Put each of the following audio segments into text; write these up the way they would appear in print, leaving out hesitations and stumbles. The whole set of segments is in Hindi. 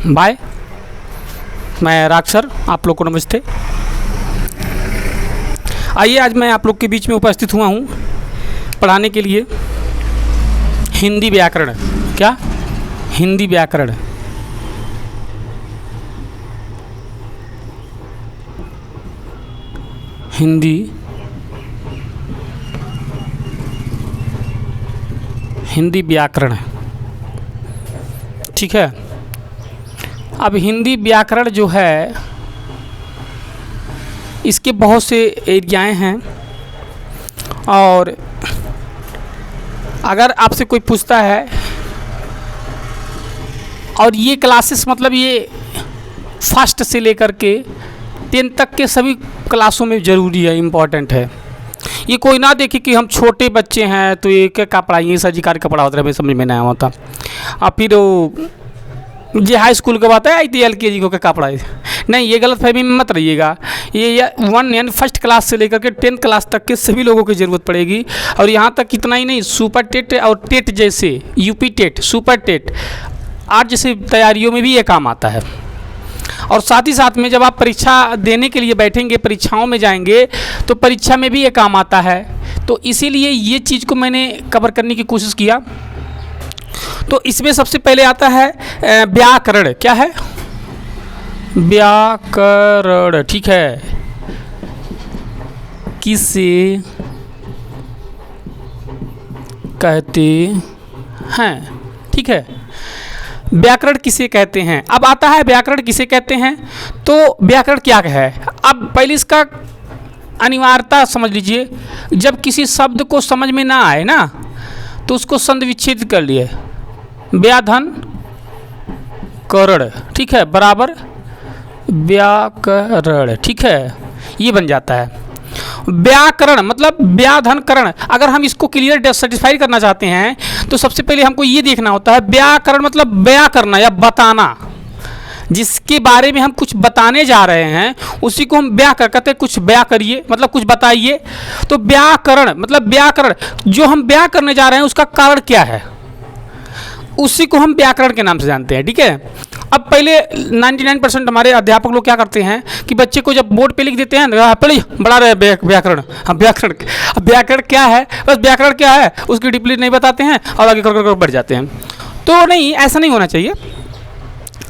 बाय। मैं राग सर, आप लोग को नमस्ते। आइए, आज मैं आप लोग के बीच में उपस्थित हुआ हूँ पढ़ाने के लिए हिंदी व्याकरण। क्या? हिंदी व्याकरण। हिंदी व्याकरण, ठीक है। अब हिंदी व्याकरण जो है, इसके बहुत से एरियाएँ हैं, और अगर आपसे कोई पूछता है, और ये क्लासेस मतलब ये फर्स्ट से लेकर के 10 तक के सभी क्लासों में ज़रूरी है, इम्पॉर्टेंट है। ये कोई ना देखे कि हम छोटे बच्चे हैं तो ये क्या पढ़ाएंगे, सर जी कार्य का पढ़ा होता है, हमें समझ में नहीं आता। और फिर ये हाई स्कूल का बात है, ITL LKG को क्या पढ़ाई, नहीं, ये गलत फहमी में मत रहिएगा। ये 1 यानी फर्स्ट क्लास से लेकर के 10th क्लास तक के सभी लोगों की ज़रूरत पड़ेगी। और यहाँ तक इतना ही नहीं, सुपर टेट और टेट जैसे यूपी टेट, सुपर टेट आज जैसे तैयारियों में भी ये काम आता है। और साथ ही साथ में जब आप परीक्षा देने के लिए बैठेंगे, परीक्षाओं में जाएंगे, तो परीक्षा में भी ये काम आता है। तो इसीलिए ये चीज़ को मैंने कवर करने की कोशिश किया। तो इसमें सबसे पहले आता है व्याकरण। क्या है? व्याकरण, ठीक है। किसे कहते हैं, ठीक है। व्याकरण किसे कहते हैं? अब आता है व्याकरण किसे कहते हैं। तो व्याकरण क्या है? अब पहले इसका अनिवार्यता समझ लीजिए। जब किसी शब्द को समझ में ना आए ना, तो उसको संधि विच्छेद कर लिए, व्याधन करण, ठीक है, बराबर व्याकरण, ठीक है, ये बन जाता है। व्याकरण मतलब व्याधनकरण। अगर हम इसको क्लियर सेटिस्फाई करना चाहते हैं तो सबसे पहले हमको ये देखना होता है, व्याकरण मतलब बयां करना या बताना। जिसके बारे में हम कुछ बताने जा रहे हैं उसी को हम व्याकरण कहते हैं। कुछ बयां करिए मतलब कुछ बताइए। तो व्याकरण मतलब व्याकरण, जो हम बयां करने जा रहे हैं उसका कारण क्या है, उसी को हम व्याकरण के नाम से जानते हैं, ठीक है। अब पहले 99% हमारे अध्यापक लोग क्या करते हैं कि बच्चे को जब बोर्ड पे लिख देते हैं, पढ़िए बड़ा रहे व्याकरण। अब व्याकरण क्या है, बस व्याकरण क्या है उसकी डीपली नहीं बताते हैं और आगे कर बढ़ जाते हैं। तो नहीं, ऐसा नहीं होना चाहिए।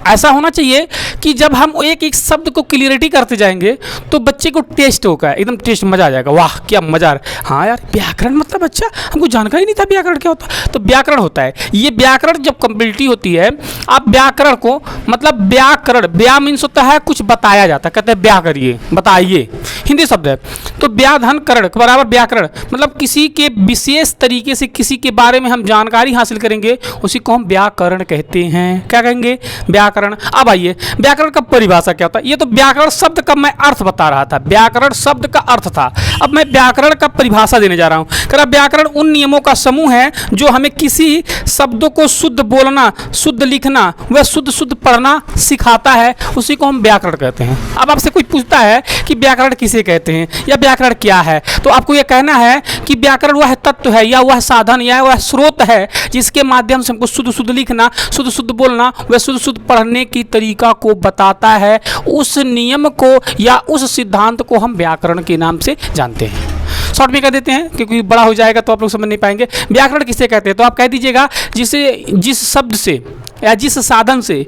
ऐसा होना चाहिए कि जब हम एक एक शब्द को क्लियरिटी करते जाएंगे तो बच्चे को टेस्ट होगा, एकदम टेस्ट, मज़ा आ जाएगा। वाह क्या मज़ा आ रहा है, हाँ यार व्याकरण मतलब अच्छा, हमको जानकारी नहीं था व्याकरण क्या होता है। तो व्याकरण होता है ये। व्याकरण जब कंप्लीटी होती है, आप व्याकरण को मतलब व्याकरण, व्या मीन्स होता है कुछ बताया जाता है, कहते हैं व्या करिए, बताइए, हिंदी शब्द है। तो व्याधनकरण बराबर व्याकरण मतलब किसी के विशेष तरीके से किसी के बारे में हम जानकारी हासिल करेंगे, उसी को हम व्याकरण कहते हैं। क्या कहेंगे? व्याकरण। अब आइए, व्याकरण का परिभाषा क्या होता है। ये तो व्याकरण शब्द का मैं अर्थ बता रहा था, व्याकरण शब्द का अर्थ था। अब मैं व्याकरण का परिभाषा देने जा रहा हूँ। कह व्याकरण उन नियमों का समूह है जो हमें किसी शब्दों को शुद्ध बोलना, शुद्ध लिखना व शुद्ध पढ़ना सिखाता है, उसी को हम व्याकरण कहते हैं। अब आपसे कोई पूछता है कि व्याकरण किसे कहते हैं या व्याकरण क्या है, तो आपको यह कहना है कि व्याकरण वह तत्व है या वह साधन या वह स्रोत है जिसके माध्यम से हमको शुद्ध लिखना, शुद्ध बोलना व शुद्ध पढ़ने की तरीका को बताता है। उस नियम को या उस सिद्धांत को हम व्याकरण के नाम से जानते हैं। शॉर्ट में कह देते हैं क्योंकि बड़ा हो जाएगा तो आप लोग समझ नहीं पाएंगे। व्याकरण किसे कहते हैं, तो आप कह दीजिएगा जिस शब्द से या जिस साधन से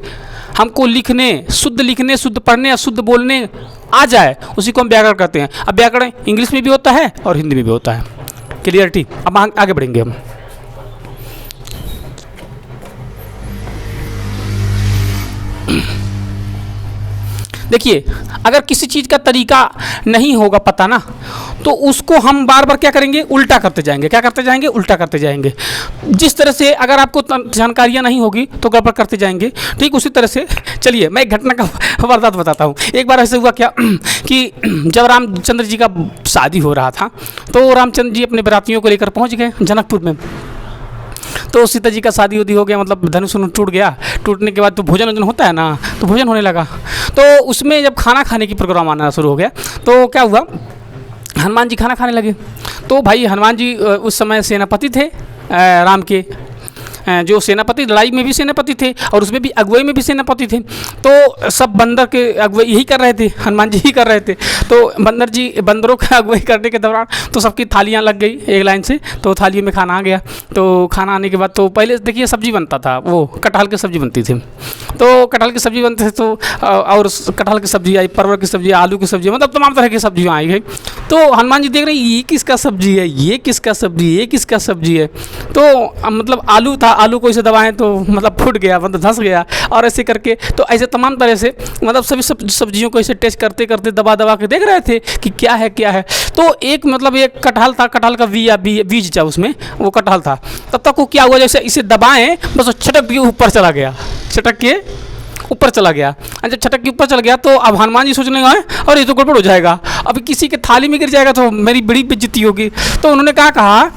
हमको लिखने, शुद्ध पढ़ने या शुद्ध बोलने आ जाए, उसी को हम व्याकरण कहते हैं। अब व्याकरण इंग्लिश में भी होता है और हिंदी में भी होता है। क्लियरिटी। अब आगे बढ़ेंगे हम। देखिए, अगर किसी चीज़ का तरीका नहीं होगा पता ना, तो उसको हम बार बार क्या करेंगे, उल्टा करते जाएंगे। क्या करते जाएंगे? उल्टा करते जाएंगे। जिस तरह से अगर आपको जानकारियाँ नहीं होगी तो गड़बड़ करते जाएंगे, ठीक उसी तरह से। चलिए मैं एक घटना का वारदात बताता हूँ। एक बार ऐसे हुआ क्या कि जब रामचंद्र जी का शादी हो रहा था, तो रामचंद्र जी अपने बारातियों को लेकर पहुँच गए जनकपुर में। तो सीता जी का शादी उदी हो गया, मतलब धनुष टूट गया। टूटने के बाद तो भोजन होता है ना, तो भोजन होने लगा। तो उसमें जब खाना खाने की प्रोग्राम आना शुरू हो गया, तो क्या हुआ, हनुमान जी खाना खाने लगे। तो भाई हनुमान जी उस समय सेनापति थे राम के। जो सेनापति, लड़ाई में भी सेनापति थे और उसमें भी अगुवाई में भी सेनापति थे। तो सब बंदर के अगुवाई यही कर रहे थे, हनुमान जी ही कर रहे थे। तो बंदरों का अगुवाई करने के दौरान तो सबकी थालियाँ लग गई एक लाइन से, तो थालियों में खाना आ गया। तो खाना आने के बाद तो पहले देखिए सब्जी बनता था, वो कटहल की सब्जी बनती थी। तो कटहल की सब्जी बनते थे तो और कटहल की सब्जी आई, परवल की सब्जी, आलू की सब्जी, मतलब तमाम तरह की सब्जियाँ आई गई। तो हनुमान जी देख रहे हैं ये किसका सब्जी है, ये किसका सब्जी है, ये किसका सब्जी है। तो मतलब आलू था, आलू को इसे दबाएं तो मतलब फूट गया, मतलब धंस गया, और ऐसे करके तो ऐसे तमाम तरह से मतलब सभी सब्जियों को ऐसे टेस्ट करते करते दबा दबा के देख रहे थे कि क्या है क्या है। तो एक मतलब एक कटहल था, कटहल का बीज था उसमें, वो कटहल था। तब तक वो क्या हुआ, जैसे इसे दबाएं बस वो छटक के ऊपर चला गया, छटक के ऊपर चला गया। जब छटक के ऊपर चला गया तो अब हनुमान जी सोचने लगे और ये तो गड़बड़ हो जाएगा, अब किसी के थाली में गिर जाएगा तो मेरी बड़ी बेइज्जती होगी। तो उन्होंने कहा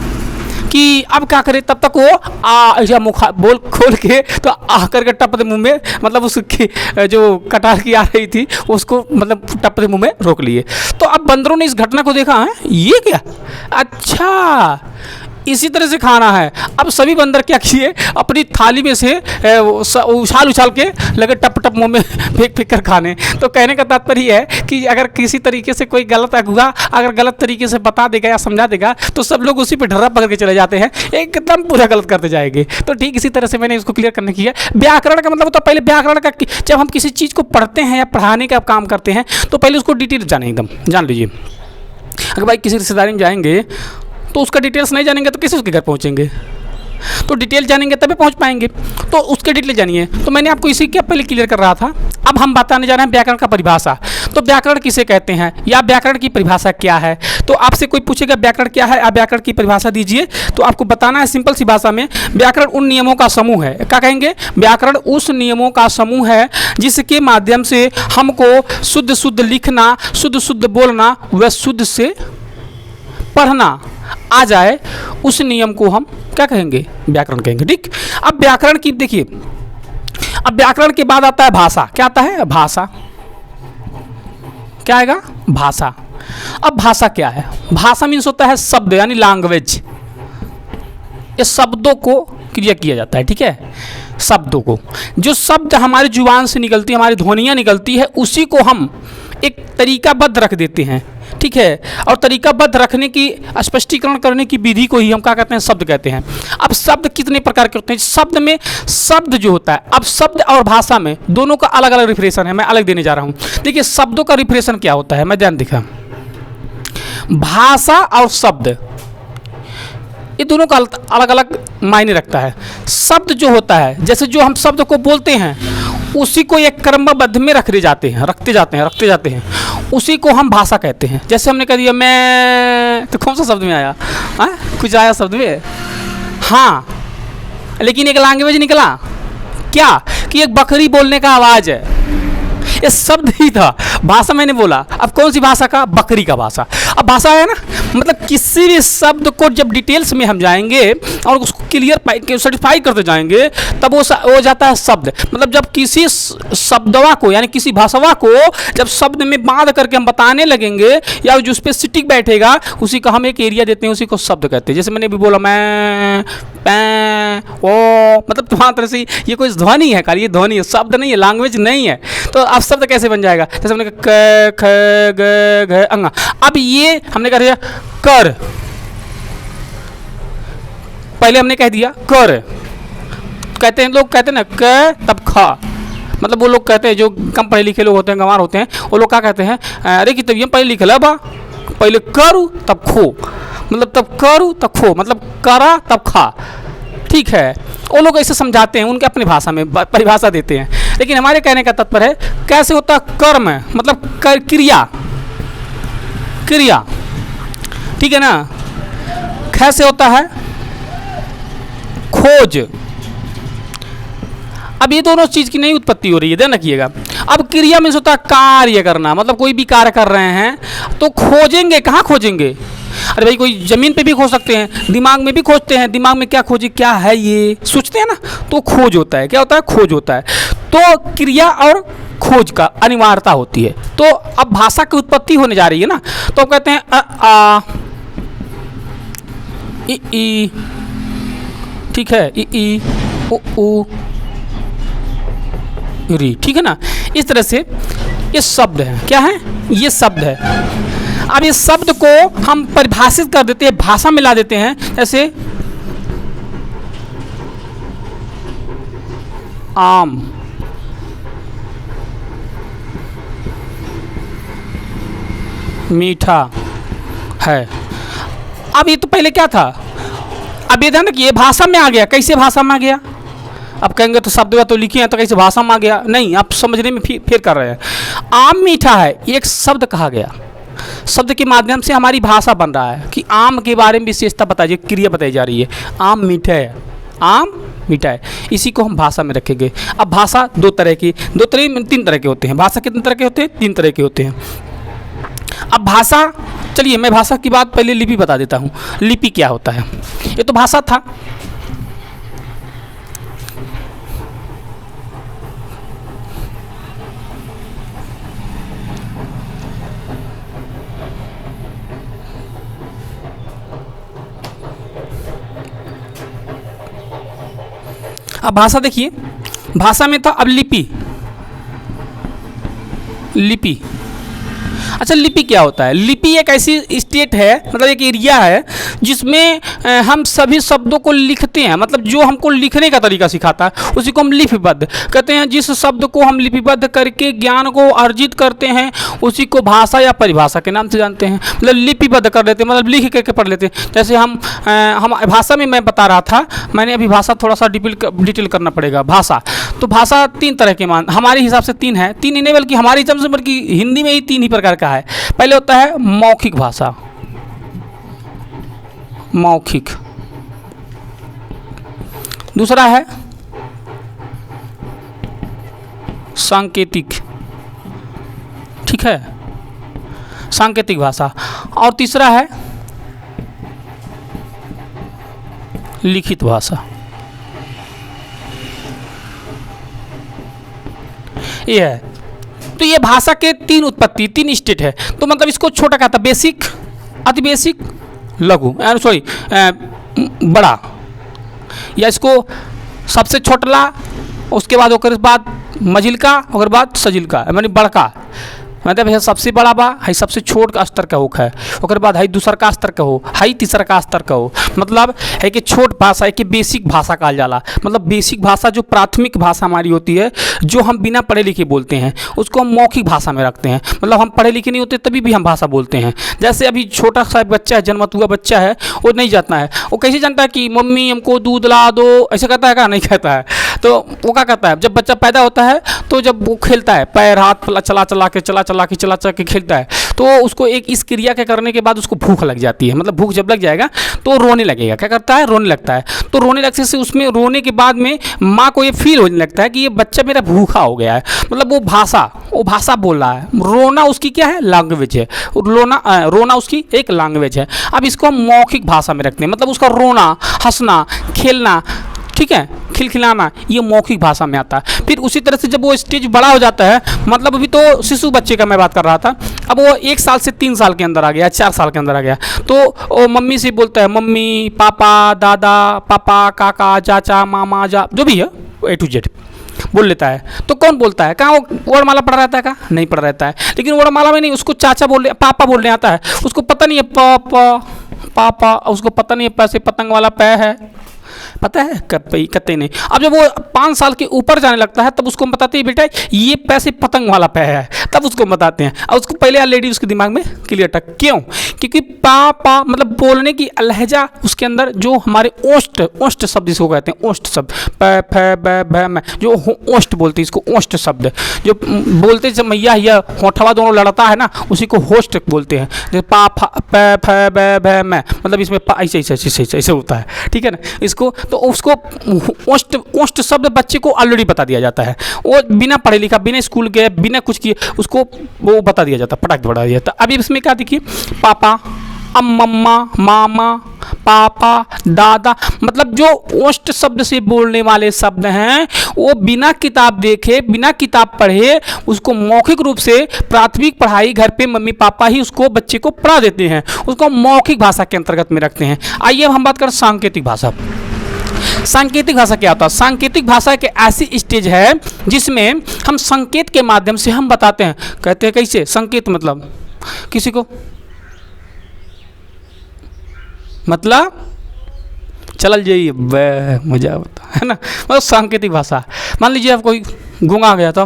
कि अब क्या करें। तब तक वो ऐसा मुख बोल खोल के तो करके टप मुंह में, मतलब उसकी जो कटहल की आ रही थी उसको मतलब टप मुंह में रोक लिए। तो अब बंदरों ने इस घटना को देखा, है ये क्या, अच्छा इसी तरह से खाना है। अब सभी बंदर क्या किए, अपनी थाली में से उछाल उछाल के लगे टप टप मुंह में फेंक फेंक कर खाने। तो कहने का तात्पर्य है कि अगर किसी तरीके से कोई गलत अगुआ अगर गलत तरीके से बता देगा या समझा देगा तो सब लोग उसी पे ढर्रा पकड़ के चले जाते हैं, एकदम पूरा गलत करते जाएंगे। तो ठीक इसी तरह से मैंने इसको क्लियर करने की है। व्याकरण का मतलब होता है, पहले व्याकरण का जब हम किसी चीज़ को पढ़ते हैं या पढ़ाने का काम करते हैं तो पहले उसको डिटेल जाने, एकदम जान लीजिए। अगर भाई किसी रिश्तेदारी में जाएंगे तो उसका डिटेल्स नहीं जानेंगे तो कैसे उसके घर पहुंचेंगे, तो डिटेल जानेंगे तभी पहुंच पाएंगे। तो उसके डिटेल जानिए। तो मैंने आपको इसी के पहले क्लियर कर रहा था। अब हम बताने जा रहे हैं व्याकरण का परिभाषा। तो व्याकरण किसे कहते हैं या व्याकरण की परिभाषा क्या है। तो आपसे कोई पूछेगा व्याकरण क्या है, आप व्याकरण की परिभाषा दीजिए, तो आपको बताना है सिंपल सी भाषा में, व्याकरण उन नियमों का समूह है। क्या कहेंगे, व्याकरण उस नियमों का समूह है जिसके माध्यम से हमको शुद्ध शुद्ध लिखना, शुद्ध शुद्ध बोलना व शुद्ध से पढ़ना आ जाए, उस नियम को हम क्या कहेंगे, व्याकरण कहेंगे। ठीक। अब व्याकरण की देखिए, अब व्याकरण के बाद आता है भाषा। क्या आता है, भाषा। क्या आएगा, भाषा। अब भाषा क्या है, भाषा मीन्स होता है शब्द यानी लैंग्वेज। ये शब्दों को क्रिया किया जाता है, ठीक है, शब्दों को, जो शब्द हमारी जुबान से निकलती है, हमारी ध्वनियाँ निकलती है, उसी को हम एक तरीकाबद्ध रख देते हैं, ठीक है। और तरीकाबद्ध रखने की, स्पष्टीकरण करने की विधि को ही हम क्या कहते हैं, शब्द कहते हैं। अब शब्द कितने प्रकार के होते हैं, शब्द में शब्द जो होता है, अब शब्द और भाषा में दोनों का अलग अलग रिफ्रेशन है, मैं अलग देने जा रहा हूँ। देखिए शब्दों का रिफ्रेशन क्या होता है, मैं ध्यान दिखा, भाषा और शब्द ये दोनों का अलग अलग मायने रखता है। शब्द जो होता है, जैसे जो हम शब्द को बोलते हैं उसी को एक क्रमबद्ध में रखते जाते हैं, उसी को हम भाषा कहते हैं। जैसे हमने कह दिया मैं, तो कौन सा शब्द में आया, कुछ आया शब्द में, हाँ, लेकिन एक लैंग्वेज निकला क्या, कि एक बकरी बोलने का आवाज़ है, ये शब्द ही था, भाषा मैंने बोला। अब कौन सी भाषा का, बकरी का भाषा। अब भाषा है ना, मतलब किसी भी शब्द को जब डिटेल्स में हम जाएंगे और उसको क्लियर सर्टिफाई करते जाएंगे तब वो हो जाता है शब्द। मतलब जब किसी शब्दवा को यानी किसी भाषावा को जब शब्द में बांध करके हम बताने लगेंगे या जो उस पर सिटिक बैठेगा उसी का हम एक एरिया देते हैं, उसी को शब्द कहते हैं। जैसे मैंने भी बोला मैं, ओ, मतलब तुम्हारी तरह से ये कोई ध्वनि है, खाली ये ध्वनि है, शब्द नहीं है, लैंग्वेज नहीं है। तो अब शब्द कैसे बन जाएगा, जैसे हमने कहा क ख ग घ अंगा। अब ये हमने कह दिया कर, पहले हमने कह दिया कर, कहते हैं लोग कहते हैं ना क तब खा, मतलब वो लोग कहते हैं जो कम पढ़े लिखे लोग होते हैं, गंवार होते हैं, वो लोग क्या कहते हैं, अरे कि तब ये पढ़े लिखे बा, पहले करूँ तब खो, मतलब तब करूँ तब खो, मतलब करा तब खा, ठीक है। वो लोग ऐसे समझाते हैं, उनके अपनी भाषा में परिभाषा देते हैं। लेकिन हमारे कहने का तात्पर्य है कैसे होता है कर्म, मतलब क्रिया, क्रिया, ठीक है ना। कैसे होता है खोज। अब ये दोनों चीज़ की नई उत्पत्ति हो रही है, ध्यान रखिएगा। अब क्रिया में होता है कार्य करना, मतलब कोई भी कार्य कर रहे हैं तो खोजेंगे, कहाँ खोजेंगे, अरे भाई कोई ज़मीन पे भी खोज सकते हैं, दिमाग में भी खोजते हैं, दिमाग में क्या खोजे, क्या है ये सोचते हैं ना, तो खोज होता है। क्या होता है, खोज होता है। तो क्रिया और खोज का अनिवार्यता होती है। तो अब भाषा की उत्पत्ति होने जा रही है ना, तो कहते हैं अ आ इ ई, ठीक है, इ ई उ री, ठीक है ना। इस तरह से ये शब्द है, क्या है, ये शब्द है। अब इस शब्द को हम परिभाषित कर देते हैं, भाषा में ला देते हैं, जैसे आम, मीठा है। अब ये तो पहले क्या था, अब ये ध्यान रखिए भाषा में आ गया। कैसे भाषा में आ गया? अब कहेंगे तो शब्द तो लिखे हैं तो कैसे भाषा में आ गया? नहीं, आप समझने में फेर कर रहे हैं। आम मीठा है, एक शब्द कहा गया, शब्द के माध्यम से हमारी भाषा बन रहा है कि आम के बारे में विशेषता बताइए, क्रिया बताई जा रही है। आम मीठा है, आम मीठा है, इसी को हम भाषा में रखेंगे। अब भाषा तीन तरह के होते हैं। भाषा कितने तरह के होते हैं? 3 तरह के होते हैं। अब भाषा, चलिए मैं भाषा की बात पहले लिपि बता देता हूँ। लिपि क्या होता है? ये तो भाषा था। अब भाषा देखिए, भाषा में था, अब लिपि, लिपि। अच्छा, लिपि क्या होता है? लिपि एक ऐसी स्टेट है, मतलब एक एरिया है जिसमें हम सभी शब्दों को लिखते हैं, मतलब जो हमको लिखने का तरीका सिखाता है उसी को हम लिपिबद्ध कहते हैं। जिस शब्द को हम लिपिबद्ध करके ज्ञान को अर्जित करते हैं उसी को भाषा या परिभाषा के नाम से जानते हैं। मतलब लिपिबद्ध कर लेते हैं, मतलब लिख करके पढ़ लेते हैं। जैसे हम भाषा में मैं बता रहा था, मैंने अभी भाषा थोड़ा सा डिटेल करना पड़ेगा। भाषा तो भाषा 3 तरह के हमारे हिसाब से 3 है। 3 ही नहीं बल्कि हमारे हिसाब से, बल्कि हिंदी में ही 3 ही प्रकार का है। पहले होता है मौखिक भाषा, मौखिक। दूसरा है सांकेतिक, ठीक है, सांकेतिक भाषा। और तीसरा है लिखित भाषा। ये है। तो ये भाषा के 3 उत्पत्ति, 3 स्टेट है। तो मतलब इसको छोटा कहता है, बेसिक, अति बेसिक, लघु, सॉरी बड़ा, या इसको सबसे छोटला, उसके बाद ओकर बाद मझिलका, ओकर बाद सजिलका, माने बड़का। मतलब है सबसे बड़ा बा, है सबसे छोट का स्तर का होक है, ओकर बाद है दूसर का स्तर का हो, है तीसरा का स्तर का हो। मतलब है कि छोट भाषा है कि बेसिक भाषा कहल जाला। मतलब बेसिक भाषा जो प्राथमिक भाषा हमारी होती है, जो हम बिना पढ़े लिखे बोलते हैं, उसको हम मौखिक भाषा में रखते हैं। मतलब हम पढ़े लिखे नहीं होते तभी भी हम भाषा बोलते हैं। जैसे अभी छोटा सा बच्चा है, जन्मत हुआ बच्चा है, वो नहीं जानता है, वो कैसे जानता है कि मम्मी हमको दूध ला दो, ऐसे कहता है क्या? नहीं कहता है। तो वो क्या कहता है, जब बच्चा पैदा होता है तो जब वो खेलता है, पैर हाथ चला चला के खेलता है, तो उसको एक इस क्रिया के करने के बाद उसको भूख लग जाती है। मतलब भूख जब लग जाएगा तो रोने लगेगा। क्या करता है? रोने लगता है। तो रोने लगने से उसमें, रोने के बाद में माँ को ये फील होने लगता है कि ये बच्चा मेरा भूखा हो गया है। मतलब वो भाषा बोल रहा है। रोना उसकी क्या है? लैंग्वेज है। रोना उसकी एक लैंग्वेज है। अब इसको हम मौखिक भाषा में रखते हैं। मतलब उसका रोना, हंसना, खेलना, ठीक है, खिलखिलाना, ये मौखिक भाषा में आता है। फिर उसी तरह से जब वो स्टेज बड़ा हो जाता है, मतलब अभी तो शिशु बच्चे का मैं बात कर रहा था, अब वो 1 साल से 3 साल के अंदर आ गया, 4 साल के अंदर आ गया, तो वो मम्मी से बोलता है, मम्मी, पापा, दादा, पापा, काका, चाचा, मामा, जो भी है A to Z बोल लेता है। तो कौन बोलता है? कहाँ वो वर्णमाला पढ़ा रहता है? का नहीं पढ़ा रहता है। लेकिन वर्णमाला में नहीं, उसको चाचा बोलने, पापा बोलने आता है। उसको पता नहीं है पापा, उसको पता नहीं है पैसे पतंग वाला पै है, पता है कत्ते नहीं। अब जब वो 5 साल के ऊपर जाने लगता है तब उसको बताते हैं, बेटा ये पैसे पतंग वाला पै है, तब उसको बताते हैं। और उसको पहले ऑलरेडी उसके दिमाग में क्लियर टक, क्यों? क्योंकि पापा मतलब बोलने की लहजा उसके अंदर, जो हमारे ओष्ठ शब्द जिसको कहते हैं, ओष्ठ शब्द, प फ ब भ म, जो ओष्ठ बोलते हैं, इसको ओष्ठ शब्द, जो बोलते जब मैया या होठवा दोनों लड़ता है ना, उसी को होष्ट बोलते हैं। जैसे पा प फ ब भ म, मतलब इसमें ऐसे होता है, ठीक है ना। इसको तो उसको ओष्ठ शब्द बच्चे को ऑलरेडी बता दिया जाता है। वो बिना पढ़े लिखा, बिना स्कूल गए, बिना कुछ किए, उसको वो बता दिया जाता है, पटाख बता दिया जाता है। अभी इसमें क्या देखिए, पापा, मम्मा, मामा, पापा, दादा, मतलब जो ओष्ठ शब्द से बोलने वाले शब्द हैं वो बिना किताब देखे, बिना किताब पढ़े, उसको मौखिक रूप से प्राथमिक पढ़ाई घर पे मम्मी पापा ही उसको बच्चे को पढ़ा देते हैं, उसको मौखिक भाषा के अंतर्गत में रखते हैं। आइए अब हम बात करें सांकेतिक भाषा। सांकेतिक भाषा क्या होता है? सांकेतिक भाषा एक ऐसी स्टेज है जिसमें हम संकेत के माध्यम से हम बताते हैं। कहते हैं कैसे? संकेत मतलब किसी को मतलब चल जाइए मजा होता है ना, मतलब सांकेतिक भाषा। मान लीजिए आप कोई गूंगा गया तो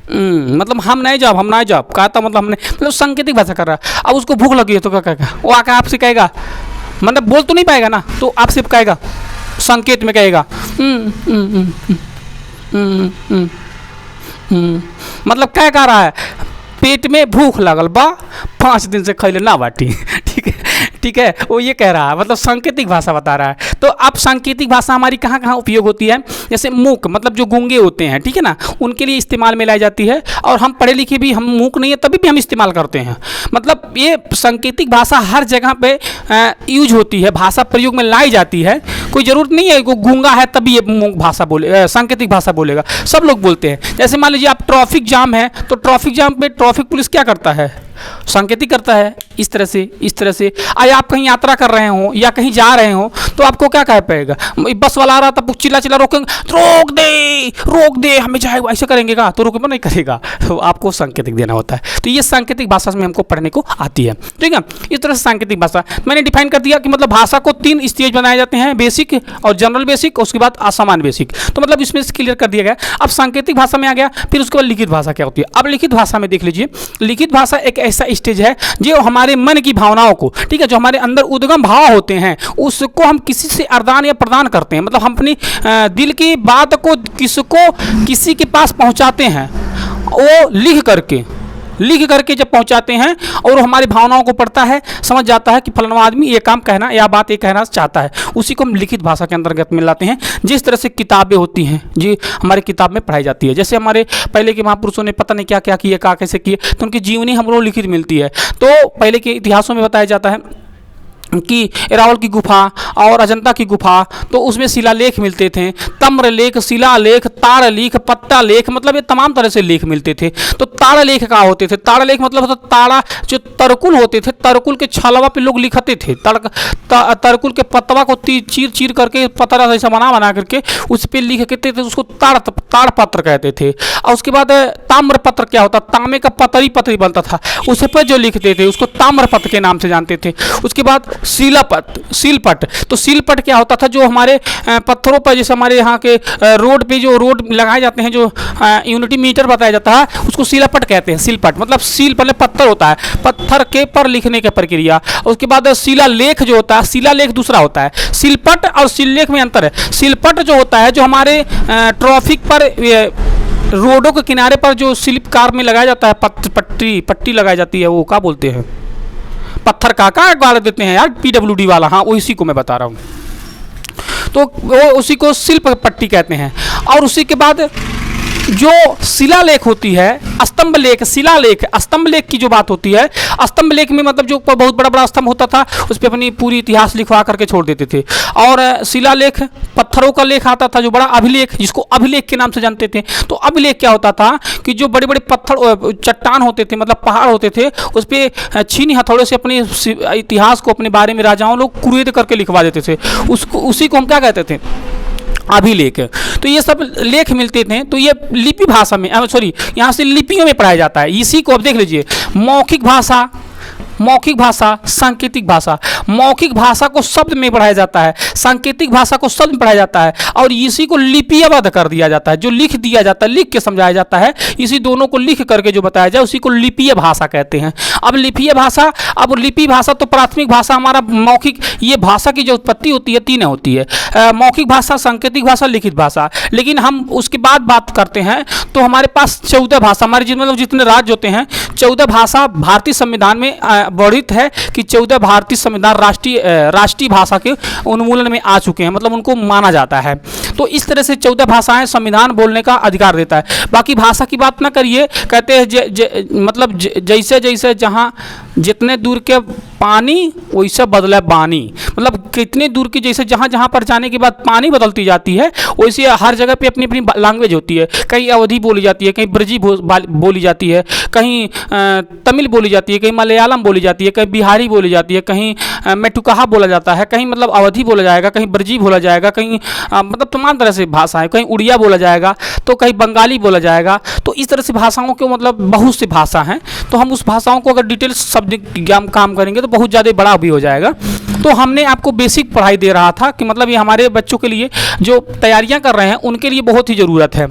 मतलब हम नहीं जाओ कहा था, मतलब हमने मतलब सांकेतिक भाषा कर रहा है। अब उसको भूख लगी है तो क्या कहेगा? वो आकर आपसे कहेगा, मतलब बोल तो नहीं पाएगा ना, तो आपसे कहेगा, संकेत में कहेगा मतलब क्या कह रहा है? पेट में भूख लगल बा, 5 दिन से खैले ना बाटी। ठीक है, वो ये कह रहा है, मतलब सांकेतिक भाषा बता रहा है। तो अब सांकेतिक भाषा हमारी कहाँ कहाँ उपयोग होती है? जैसे मूक, मतलब जो गूंगे होते हैं, ठीक है ना, उनके लिए इस्तेमाल में लाई जाती है। और हम पढ़े लिखे भी, हम मूक नहीं है तभी भी हम इस्तेमाल करते हैं। मतलब ये सांकेतिक भाषा हर जगह पे यूज होती है, भाषा प्रयोग में लाई जाती है। कोई ज़रूरत नहीं है वो गूंगा है तभी ये मूक भाषा बोले, सांकेतिक भाषा बोलेगा। सब लोग बोलते हैं। जैसे मान लीजिए आप ट्रैफिक जाम है, तो ट्रैफिक जाम पे ट्रैफिक पुलिस क्या करता है? सांकेतिक करता है, इस तरह से। आज आप कहीं यात्रा कर रहे हो या कहीं जा रहे हो तो आपको क्या कह पाएगा? बस वाला आ रहा था, चिल्ला रोकेंगे, रोक दे हमें जाएगा, ऐसे करेंगे का? तो रुक नहीं करेगा, तो आपको सांकेतिक देना होता है। तो ये सांकेतिक भाषा में हमको पढ़ने को आती है, ठीक है। इस तरह से सांकेतिक भाषा मैंने डिफाइन कर दिया कि मतलब भाषा को 3 स्टेज बनाए जाते हैं, बेसिक और जनरल बेसिक, उसके बाद असामान्य बेसिक। तो मतलब इसमें से क्लियर कर दिया गया। अब सांकेतिक भाषा में आ गया, फिर उसके बाद लिखित भाषा क्या होती है। अब लिखित भाषा में देख लीजिए, लिखित भाषा एक ऐसा स्टेज है जो हमारे मन की भावनाओं को, ठीक है, जो हमारे अंदर उद्गम भाव होते हैं उसको हम किसी से आदान या प्रदान करते हैं। मतलब हम अपनी दिल की बात को किसी के पास पहुंचाते हैं, वो लिख करके जब पहुंचाते हैं और हमारी भावनाओं को पढ़ता है, समझ जाता है कि फलाना आदमी ये काम कहना या बात ये कहना चाहता है, उसी को हम लिखित भाषा के अंतर्गत में लाते हैं। जिस तरह से किताबें होती हैं जी, हमारी किताब में पढ़ाई जाती है। जैसे हमारे पहले के महापुरुषों ने पता नहीं क्या क्या किए, क्या कैसे किए, तो उनकी जीवनी हम लोग लिखित मिलती है। तो पहले के इतिहासों में बताया जाता है कि एरावल की गुफा और अजंता की गुफा, तो उसमें शिलालेख मिलते थे, तम्र लेख, शिलालेख, ताड़ लेख, पत्ता लेख, मतलब ये तमाम तरह से लेख मिलते थे। तो ताड़ लेख क्या होते थे? ताड़ लेख मतलब होता ताड़ा, जो तरकुल होते थे, तरकुल के छलवा पे लोग लिखते थे। तरकुल के पतवा को चीर करके पतरा जैसा बना करके उस पर लिखते थे, उसको ताड़ पत्र कहते थे। और उसके बाद ताम्र पत्र क्या होता? तांबे का पतरी बनता था, उस पर जो लिखते थे उसको ताम्र पत्र के नाम से जानते थे। उसके बाद सीलपट, तो सीलपट क्या होता था? जो हमारे पत्थरों पर, जैसे हमारे यहाँ के रोड पे जो रोड लगाए जाते हैं, जो यूनिटी मीटर बताया जाता है, उसको सीलापट कहते हैं। सीलपट मतलब सील पहले पत्थर होता है, पत्थर के पर लिखने की प्रक्रिया। उसके बाद शिलालेख जो होता है, शिलालेख दूसरा होता है। सीलपट और शिलालेख में अंतर है। सीलपट जो होता है, जो हमारे ट्रैफिक पर रोडों के किनारे पर जो स्लिप कार में लगाया जाता है, पट्टी लगाई जाती है, वो क्या बोलते हैं? पत्थर का गाड़ देते हैं यार, PWD वाला, हाँ वो इसी को मैं बता रहा हूँ। तो वो उसी को शिल्प पट्टी कहते हैं। और उसी के बाद जो शिलालेख होती है, स्तंभ लेख, शिलालेख, स्तंभ लेख की जो बात होती है, स्तंभ लेख में मतलब जो बहुत बड़ा स्तंभ होता था, उस पर अपनी पूरी इतिहास लिखवा करके छोड़ देते थे। और शिलालेख पत्थरों का लेख आता था, जो बड़ा अभिलेख, जिसको अभिलेख के नाम से जानते थे। तो अभिलेख क्या होता था कि जो बड़े बड़े पत्थर चट्टान होते थे, मतलब पहाड़ होते थे, उस पर छीनी हथौड़े से अपने इतिहास को, अपने बारे में राजाओं लोग कुरेद करके लिखवा देते थे। उसी को हम क्या कहते थे? अभिलेख। तो ये सब लेख मिलते थे। तो ये लिपि भाषा में, यहाँ से लिपियों में पढ़ाया जाता है। इसी को अब देख लीजिए, मौखिक भाषा, सांकेतिक भाषा। मौखिक भाषा को शब्द में पढ़ाया जाता है, सांकेतिक भाषा को शब्द में पढ़ाया जाता है, और इसी को लिपिबद्ध कर दिया जाता है। जो लिख दिया जाता है, लिख के समझाया जाता है, इसी दोनों को लिख करके जो बताया जाए उसी को लिपीय भाषा कहते हैं। अब लिपीय भाषा, अब लिपि भाषा तो प्राथमिक भाषा हमारा मौखिक, ये भाषा की जो उत्पत्ति होती है 3 होती है, मौखिक भाषा, सांकेतिक भाषा, लिखित भाषा। लेकिन हम उसके बाद बात करते हैं तो हमारे पास 14 भाषा, हमारे मतलब जितने राज्य होते हैं, 14 भाषा भारतीय संविधान में वर्णित है कि 14 भारतीय संविधान राष्ट्रीय भाषा के उन्मूलन में आ चुके हैं, मतलब उनको माना जाता है। तो इस तरह से 14 भाषाएं संविधान बोलने का अधिकार देता है। बाकी भाषा की बात ना करिए, कहते हैं मतलब जैसे जैसे जहाँ जितने दूर के पानी वैसे बदले बानी, मतलब कितने दूर की, जैसे जहाँ जहाँ पर जाने के बाद पानी बदलती जाती है वैसे हर जगह पे अपनी अपनी लैंग्वेज होती है। कहीं अवधी बोली जाती है, कहीं ब्रजी बोली जाती है, कहीं तमिल बोली जाती है, कहीं मलयालम बोली जाती है, कहीं बिहारी बोली जाती है, कहीं मेटुकाहा बोला जाता है, कहीं मतलब अवधी बोला जाएगा, कहीं ब्रजी बोला जाएगा, कहीं मतलब तमाम तरह से भाषा है, कहीं उड़िया बोला जाएगा, तो कहीं बंगाली बोला जाएगा। तो इस तरह से भाषाओं के मतलब बहुत सी भाषा हैं। तो हम उस भाषाओं को अगर डिटेल शब्द ज्ञान काम करेंगे तो बहुत ज़्यादा बड़ा भी हो जाएगा। तो हमने आपको बेसिक पढ़ाई दे रहा था कि मतलब ये हमारे बच्चों के लिए जो तैयारियां कर रहे हैं उनके लिए बहुत ही ज़रूरत है,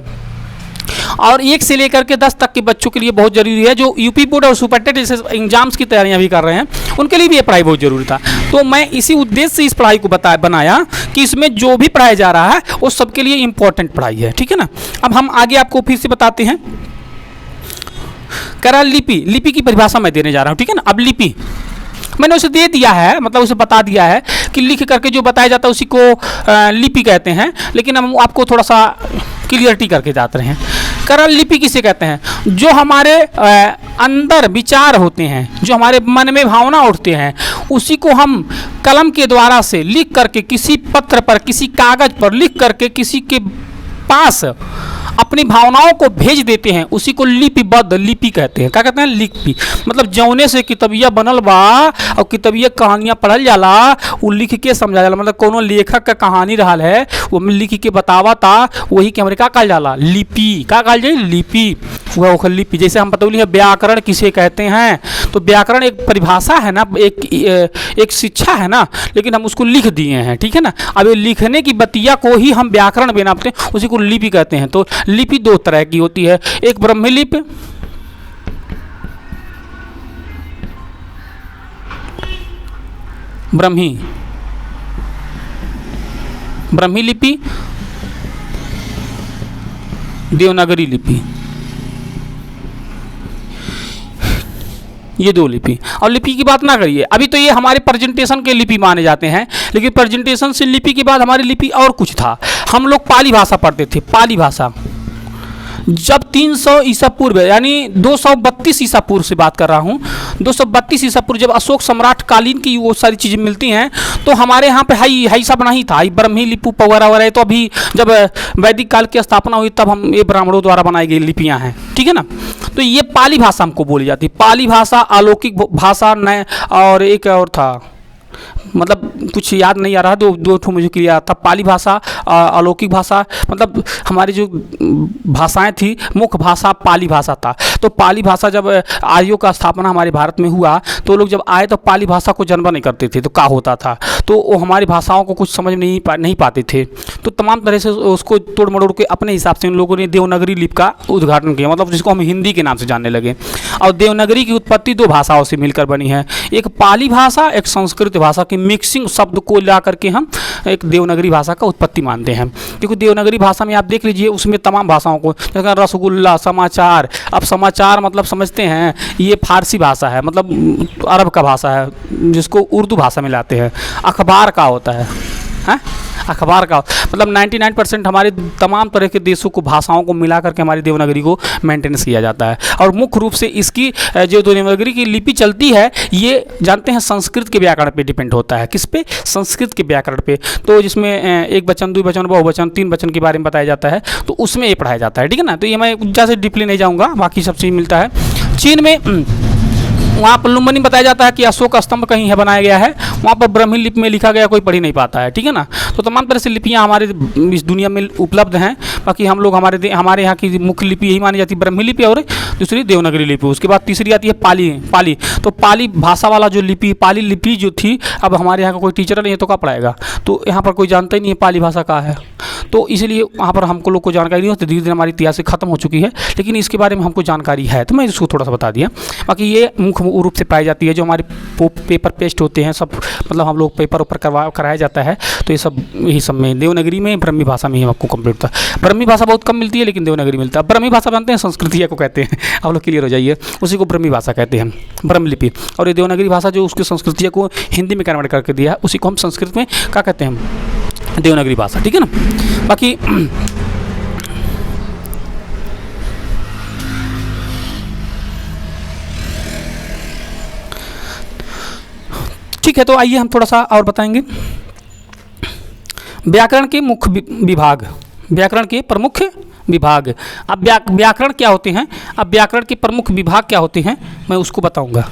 और 1 से लेकर के 10 तक के बच्चों के लिए बहुत ज़रूरी है। जो यूपी बोर्ड और सुपरटेट जैसे एग्जाम्स की तैयारियां भी कर रहे हैं उनके लिए भी ये पढ़ाई बहुत ज़रूरी था। तो मैं इसी उद्देश्य से इस पढ़ाई को बनाया कि इसमें जो भी पढ़ाया जा रहा है वो सबके लिए इंपॉर्टेंट पढ़ाई है, ठीक है ना। अब हम आगे आपको फिर से बताते हैं। कराल लिपि की परिभाषा मैं देने जा रहा हूँ, ठीक है ना। अब लिपि मैंने उसे दे दिया है, मतलब उसे बता दिया है कि लिख करके जो बताया जाता है उसी को लिपि कहते हैं, लेकिन हम आपको थोड़ा सा क्लियरिटी करके जाते हैं। कराल लिपि किसे कहते हैं? जो हमारे अंदर विचार होते हैं, जो हमारे मन में भावना उठते हैं, उसी को हम कलम के द्वारा से लिख करके किसी पत्र पर, किसी कागज पर लिख करके किसी के पास अपनी भावनाओं को भेज देते हैं, उसी को लिपिबद्ध लिपि कहते हैं। क्या कहते हैं? लिपि। मतलब जौने से किताबिया बनल बा और किताबिया कहानियाँ पढ़ल जाला, वो लिख के समझा जाला। मतलब कोनो लेखक का कहानी रहल है वो लिख के बतावा था, वही के हमारे का कहल जाला? लिपि। का कहल जाए? लिपि। वह लिपि। जैसे हम बतौली है व्याकरण किसे कहते हैं, तो व्याकरण एक परिभाषा है ना, एक शिक्षा है ना, लेकिन हम उसको लिख दिए हैं, ठीक है ना। अब ये लिखने की बतिया को ही हम व्याकरण बनाते हैं, उसी को लिपि कहते हैं। तो लिपि 2 तरह की होती है, एक ब्रह्मी लिपि, ब्रह्मी लिपि, देवनागरी लिपि, ये 2 लिपि। और लिपि की बात ना करिए, अभी तो ये हमारे प्रेजेंटेशन के लिपि माने जाते हैं, लेकिन प्रेजेंटेशन से लिपि के बाद हमारी लिपि और कुछ था। हम लोग पाली भाषा पढ़ते थे। पाली भाषा जब 300 ईसा पूर्व, यानी 232 ईसा पूर्व से बात कर रहा हूँ, 232 ईसा पूर्व जब अशोक सम्राट कालीन की वो सारी चीज़ें मिलती हैं, तो हमारे यहाँ पे हाई सब नहीं था, ब्रह्मी लिपि वगैरह वगैरह। तो अभी जब वैदिक काल की स्थापना हुई तब हम ये ब्राह्मणों द्वारा बनाई गई लिपियाँ हैं, ठीक है ना। तो ये पाली भाषा हमको बोली जाती है। पाली भाषा, अलौकिक भाषा, नए, और एक और था, मतलब कुछ याद नहीं आ रहा, दो ठो मुझे क्लियर था। पाली भाषा, अलौकिक भाषा, मतलब हमारी जो भाषाएं थी, मुख्य भाषा पाली भाषा था। तो पाली भाषा जब आर्यों का स्थापना हमारे भारत में हुआ, तो लोग जब आए तो पाली भाषा को जन्म नहीं करते थे, तो क्या होता था, तो वो हमारी भाषाओं को कुछ समझ नहीं पाते थे। तो तमाम तरह से उसको तोड़ मड़ोड़ के अपने हिसाब से उन लोगों ने देवनागरी लिपि का उद्घाटन किया, मतलब जिसको हम हिंदी के नाम से जानने लगे। और देवनागरी की उत्पत्ति 2 भाषाओं से मिलकर बनी है, एक पाली भाषा, एक संस्कृत भाषा की मिक्सिंग शब्द को ला करके हम एक देवनागरी भाषा का उत्पत्ति मानते हैं। क्योंकि देवनागरी भाषा में आप देख लीजिए, उसमें तमाम भाषाओं को, जैसे रसगुल्ला, समाचार। अब समाचार मतलब समझते हैं, ये फारसी भाषा है, मतलब अरब का भाषा है, जिसको उर्दू भाषा में लाते हैं। अखबार का होता है, अखबार का मतलब 99% हमारे तमाम तरह के देशों को, भाषाओं को मिला करके हमारी देवनागरी को मेंटेनेंस किया जाता है। और मुख्य रूप से इसकी जो देवनागरी की लिपि चलती है, ये जानते हैं संस्कृत के व्याकरण पे डिपेंड होता है। किस पे? संस्कृत के व्याकरण पे। तो जिसमें एक वचन, द्विवचन, बहुवचन, 3 वचन के बारे में बताया जाता है, तो उसमें ये पढ़ाया जाता है, ठीक है ना। तो ये मैं ज़्यादा डीपली नहीं जाऊँगा, बाकी सब चीज़ मिलता है। चीन में वहाँ पर लुम्बिनी बताया जाता है कि अशोक स्तंभ कहीं है बनाया गया है, वहाँ पर ब्रह्मी लिपि में लिखा गया, कोई पढ़ ही नहीं पाता है, ठीक है ना। तो तमाम तरह से लिपियाँ हमारे इस दुनिया में उपलब्ध हैं। बाकी हम लोग हमारे यहाँ की मुख्य लिपि यही मानी जाती है, ब्रह्मी लिपि और दूसरी देवनागरी लिपि। उसके बाद तीसरी आती है पाली। तो पाली भाषा वाला जो लिपि, पाली लिपि जो थी, अब हमारे यहाँ का कोई टीचर नहीं है तो क्या पढ़ाएगा, तो यहाँ पर कोई जानता ही नहीं है पाली भाषा का है, तो इसलिए वहाँ पर हमको लोग को जानकारी नहीं होती। धीरे धीरे हमारी इतिहास से खत्म हो चुकी है, लेकिन इसके बारे में हमको जानकारी है, तो मैं इसको थोड़ा सा बता दिया। बाकी ये मुख्य रूप से पाई जाती है, जो हमारे पेपर पेस्ट होते हैं सब, मतलब हम लोग पेपर ऊपर कराया जाता है, तो ये सब यही सब में देवनागरी में, ब्रह्मी भाषा में ही आपको कंप्लीट था। ब्रह्मी भाषा बहुत कम मिलती है, लेकिन देवनागरी मिलता है। ब्रह्मी भाषा जानते हैं, संस्कृतिया को कहते हैं, आप लोग क्लियर हो जाइए, उसी को ब्रह्मी भाषा कहते हैं, ब्रह्म लिपि। और ये देवनागरी भाषा जो उसकी संस्कृतिया को हिंदी में कन्वर्ट करके दिया है, उसी को हम संस्कृत में क्या कहते हैं, देवनागरी भाषा, ठीक है ना। बाकी ठीक है, तो आइए हम थोड़ा सा और बताएंगे व्याकरण के मुख्य विभाग, व्याकरण के प्रमुख विभाग। अब व्याकरण क्या होते हैं, अब व्याकरण के प्रमुख विभाग क्या होते हैं मैं उसको बताऊंगा।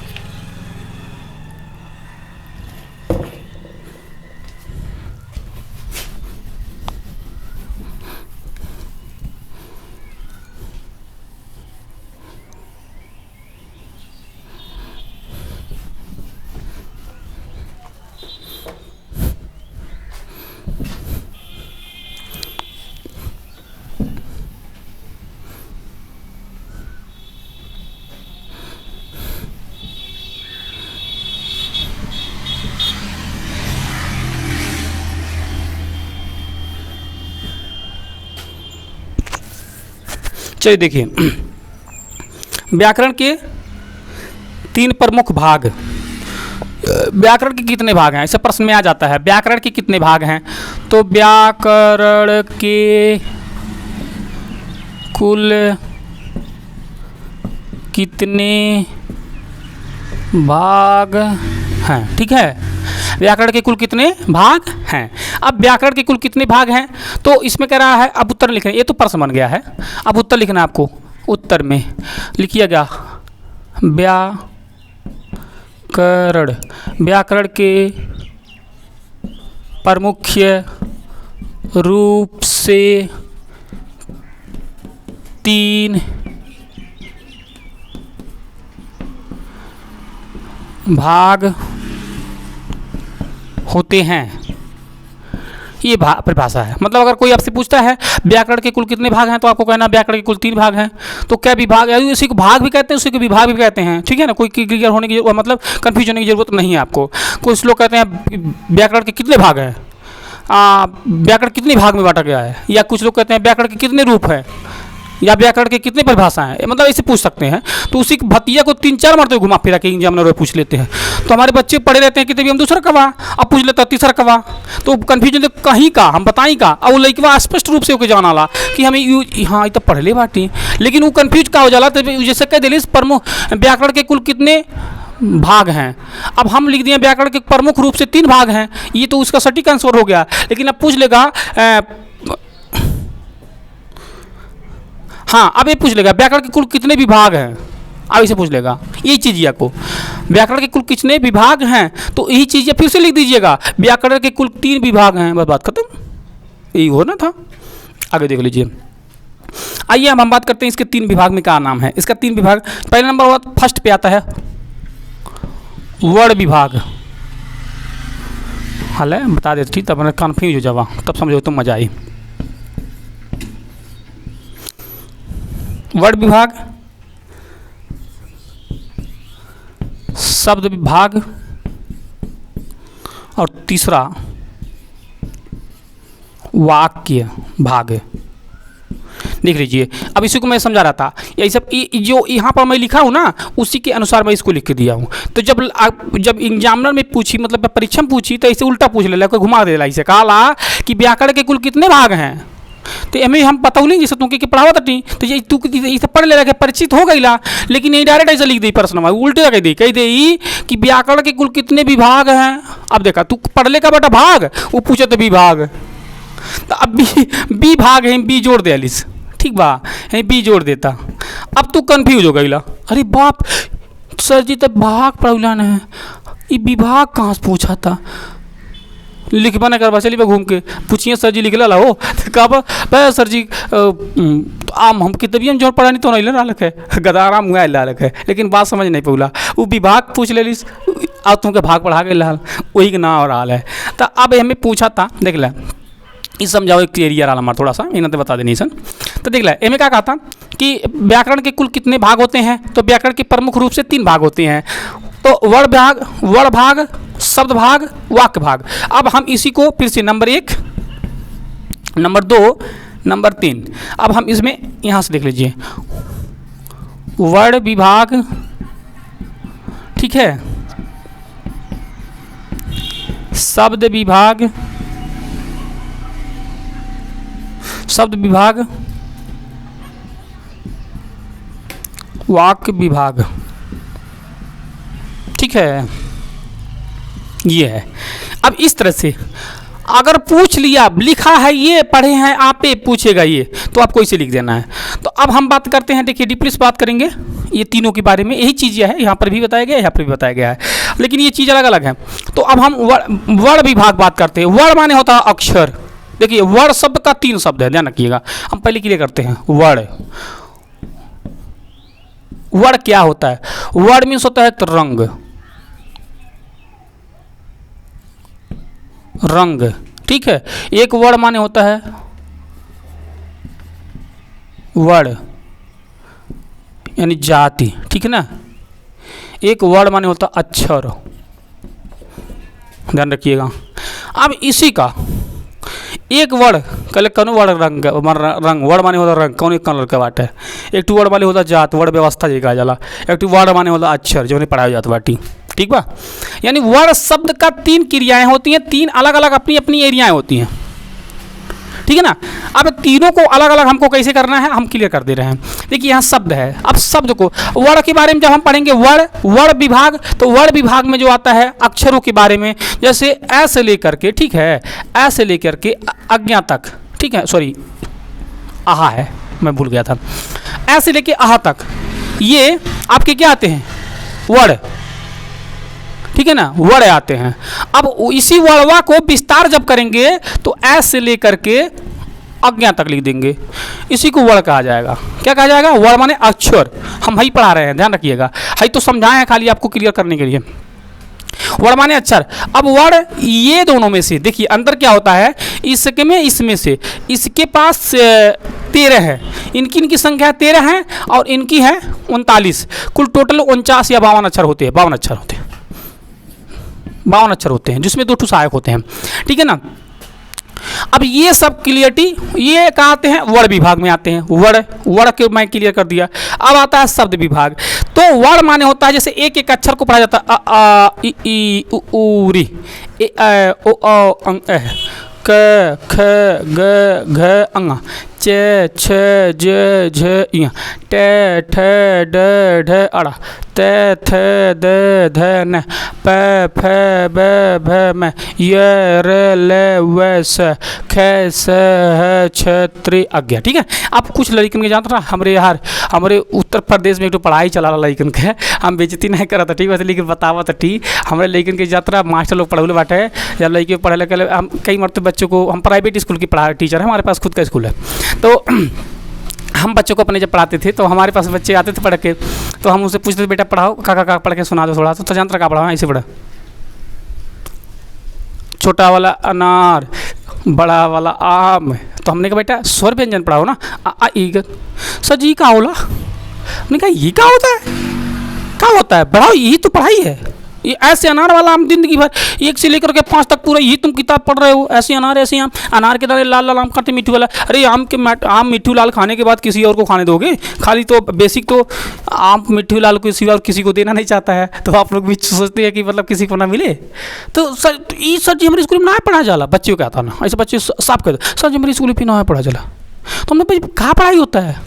चलिए देखिए, व्याकरण के 3 प्रमुख भाग। व्याकरण के कितने भाग हैं, ऐसे प्रश्न में आ जाता है, व्याकरण के कितने भाग हैं। तो व्याकरण के कुल कितने भाग हैं, ठीक है, व्याकरण के कुल कितने भाग हैं। अब व्याकरण के कुल कितने भाग हैं, तो इसमें कह रहा है, अब उत्तर लिखना है, ये तो प्रश्न बन गया है, अब उत्तर लिखना है आपको। उत्तर में लिखिएगा व्याकरण, व्याकरण के प्रमुख रूप से 3 भाग होते हैं। ये परिभाषा है। मतलब अगर कोई आपसे पूछता है व्याकरण के कुल कितने भाग हैं, तो आपको कहना व्याकरण के कुल 3 भाग हैं। तो क्या विभाग है, इसी को भाग भी कहते हैं, उसी को विभाग भी कहते हैं, ठीक है ना। कोई क्लियर होने की मतलब कन्फ्यूजन होने की जरूरत नहीं है आपको। कुछ लोग कहते हैं व्याकरण के कितने भाग हैं, व्याकरण कितने भाग में बांटा गया है, या कुछ लोग कहते हैं व्याकरण के कितने रूप है, या व्याकरण के कितने परिभाषाएं हैं, मतलब ऐसे पूछ सकते हैं। तो उसी भतीजा को 3-4 मरते घुमा फिरा के एग्जामिनर पूछ लेते हैं। तो हमारे बच्चे पढ़े रहते हैं कि तभी हम दूसरा कवा, अब पूछ लेता तीसरा कवा, तो कन्फ्यूजन कहीं का हम बताई का। अब वो लड़कवा स्पष्ट रूप से होकर जाना ला कि हमें हाँ तो पढ़ ले बाटी, लेकिन वो कन्फ्यूज का हो जाला। तो जैसे कह दिली प्रमुख व्याकरण के कुल कितने भाग हैं, अब हम लिख दिए व्याकरण के प्रमुख रूप से 3 भाग हैं, ये तो उसका सटीक आंसर हो गया। लेकिन अब पूछ लेगा हाँ, अब ये पूछ लेगा व्याकरण के कुल कितने विभाग हैं, अब इसे पूछ लेगा यही चीज़ आपको, व्याकरण के कुल कितने विभाग हैं, तो यही चीज़ फिर से लिख दीजिएगा व्याकरण के कुल 3 विभाग हैं, बस बात खत्म। यही होना था। आगे देख लीजिए। आइए अब हम बात करते हैं इसके 3 विभाग में क्या नाम है। इसका 3 विभाग, पहले नंबर फर्स्ट पे आता है वर्ण विभाग। हाल है बता देते ठीक, तब कन्फ्यूज हो जावा, तब समझो तो मजा आई। वर्ण विभाग, शब्द विभाग, और तीसरा वाक्य भाग। देख लीजिए, अब इसी को मैं समझा रहा था, ये सब जो यहाँ पर मैं लिखा हूँ ना, उसी के अनुसार मैं इसको लिख के दिया हूँ। तो जब एग्जामिनर में पूछी, मतलब परीक्षा में पूछी, तो ऐसे उल्टा पूछ ले, कोई घुमा दे, ऐसे कहा कि व्याकरण के कुल कितने भाग हैं, तो एम हम पता नहीं जैसे तुमके पढ़ावा तटी, तो ये तू इसे पढ़ ले रहा, परिचित हो गईला। लेकिन ये डायरेक्ट ऐसा लिख दी प्रश्न में, उल्टे कह दे कि व्याकरण के कुल कितने विभाग हैं। अब देखा तू पढ़ ले का बेटा भाग, वो पूछे तो विभाग, तो अब बी भाग है, बी जोड़ दे अलिस, ठीक बा, बी जोड़ देता। अब तू कन्फ्यूज हो गईला, अरे बाप सर जी तो भाग पढ़ौला न है, ये विभाग कहाँ से पूछा था, लिखबा नहीं करवा, चलिए घूम के पूछिए सर जी लिख ला हो, तो कहा सर जी आम हम कितनी हम जोड़ पढ़ा नहीं तो नहीं ला रख है, गदाराम हुआ ला रख है, लेकिन बात समझ नहीं पौला, वो विभाग पूछ ले लीस, अब तुमके भाग पढ़ा के लाल वही के ना और हाल है। तो अब हमें पूछा था, देख ला ये समझाओ एक क्लियर रहा हमारा थोड़ा सा, इन्हें तो बता देनी सन। तो देख ला एम क्या कहा था कि व्याकरण के कुल कितने भाग होते हैं, तो व्याकरण के प्रमुख रूप से 3 भाग होते हैं। तो वर्ण भाग, शब्द भाग, वाक्य भाग। अब हम इसी को फिर से नंबर 1, नंबर 2, नंबर 3, अब हम इसमें यहाँ से देख लीजिए वर्ण विभाग, ठीक है, शब्द विभाग, शब्द विभाग, वाक्य विभाग, ठीक है, ये है। अब इस तरह से अगर पूछ लिया, लिखा है ये, पढ़े हैं आप, पूछेगा ये, तो आपको इसे लिख देना है। तो अब हम बात करते हैं, देखिए डीपली बात करेंगे ये तीनों के बारे में। यही चीज़ है, यहाँ पर भी बताया गया है, यहाँ पर भी बताया गया है, लेकिन ये चीज़ अलग अलग है। तो अब हम वर्ण विभाग बात करते हैं। वर्ण माने होता है अक्षर। देखिए वर्ण शब्द का 3 शब्द है, ध्यान रखिएगा। हम पहले क्लियर करते हैं वर्ण। वर्ण क्या होता है? वर्ण मीन्स होता है रंग, रंग, ठीक है। एक वर्ण माने होता है वर्ण यानी जाति, ठीक है ना। एक वर्ण माने होता है अक्षर, ध्यान रखिएगा। अब इसी का एक वर्ण कल कौन वर्ण रंग, रंग वर्ण माने होता रंग, कौन एक कलर का बात है। एक टू वर्ण माने होता जात, वर्ण व्यवस्था जी कहा जाला। एक टू वर्ण माने होता अक्षर, जो नहीं पढ़ाया जाता बाटी, ठीक बा। यानी वर्ण शब्द का 3 क्रियाएं होती हैं, 3 अलग अलग अपनी अपनी एरियाएं होती हैं, ठीक है ना। अब तीनों को अलग अलग हमको कैसे करना है, हम क्लियर कर दे रहे हैं। देखिए यहाँ शब्द है। अब शब्द को, वर्ण के बारे में जब हम पढ़ेंगे वर्ण विभाग, तो वर्ण विभाग में जो आता है अक्षरों के बारे में, जैसे ऐ से लेकर के, ठीक है, ऐ से लेकर के अज्ञा तक, ठीक है, सॉरी आहा है, मैं भूल गया था। ऐ से लेके आहा तक ये आपके क्या आते हैं? वर्ण, ठीक है ना, वर्ण आते हैं। अब इसी वर्णवा को विस्तार जब करेंगे तो ऐस से लेकर के अज्ञा तक लिख देंगे, इसी को वर्ण कहा जाएगा। क्या कहा जाएगा? वर्ण माने अक्षर। हम वही पढ़ा रहे हैं, ध्यान रखिएगा, वही तो समझाए हैं खाली आपको क्लियर करने के लिए। वर्ण माने अक्षर। अब वर्ण ये दोनों में से देखिए अंतर क्या होता है, इसके में इसमें से, इसके पास 13 है, इनकी संख्या 13 है और इनकी है 39। कुल टोटल 49 या 52 अक्षर होते हैं, 52 अक्षर होते हैं, 52 अक्षर होते हैं, जिसमें 2 सहायक होते हैं, ठीक है ना। अब ये सब क्लियरिटी ये कहाँ आते हैं? वर्ण विभाग में आते हैं। वर्ण के मैं क्लियर कर दिया। अब आता है शब्द विभाग। तो वर्ण माने होता है जैसे एक एक अक्षर को पढ़ा जाता है, अ आ इ ई उ ऊ री, ए ऐ ओ औ अं ऐ, क ख ग घ अंग, च छ ज झ इं, ट ठ ड ढ अड़ा, त थ द ध न, प फ ब भ म, य र ल व स, ख स ह छ त्रि अज्ञा, ठीक है। अब कुछ लड़कन के जानते ना, हमारे उत्तर प्रदेश में एक तो पढ़ाई चला रहा लड़कन के, हम बेइज्जती नहीं करा था, ठीक है, लेकिन बतावा था, ठीक। हमारे लड़कन के यात्रा मास्टर लोग पढ़ौले बाटे या लड़के पढ़े लिखे, हम कई मरतबे बच्चों को, हम प्राइवेट स्कूल की पढ़ा टीचर है, हमारे पास खुद का स्कूल है, तो हम बच्चों को अपने जब पढ़ाते थे तो हमारे पास बच्चे आते थे पढ़ के, तो हम उनसे पूछते थे बेटा पढ़ाओ, का पढ़ के सुना दो थोड़ा, तो जानता का पढ़ाओ, ऐसे पढ़ा, छोटा वाला अनार, बड़ा वाला आम, तो हमने कहा बेटा स्वर व्यंजन पढ़ाओ ना, आ ई सर जी क्या होला, हमने कहा ये क्या होता है, क्या होता है, पढ़ाओ, यही तो पढ़ाई है। ये ऐसे अनार वाला आम जिंदगी भर 1 से लेकर के 5 तक पूरा यही तुम किताब पढ़ रहे हो, ऐसे अनार ऐसे आम, अनार के दाने लाल लाल आम खाते मिट्टू वाला, अरे आम मिट्टू लाल खाने के बाद किसी और को खाने दोगे? खाली तो बेसिक तो आम मिट्टू लाल को सिवा और किसी को देना नहीं चाहता है, तो आप लोग भी सोचते हैं कि मतलब किसी को ना मिले। तो सर ये सर जी हमारे स्कूल में ना पढ़ा जाला, बच्चों का आता ना, ऐसे बच्चे साफ कहते सर जी हमारे स्कूल में ना पढ़ा जाला, तो हमने भाई कहाँ पढ़ाई होता है,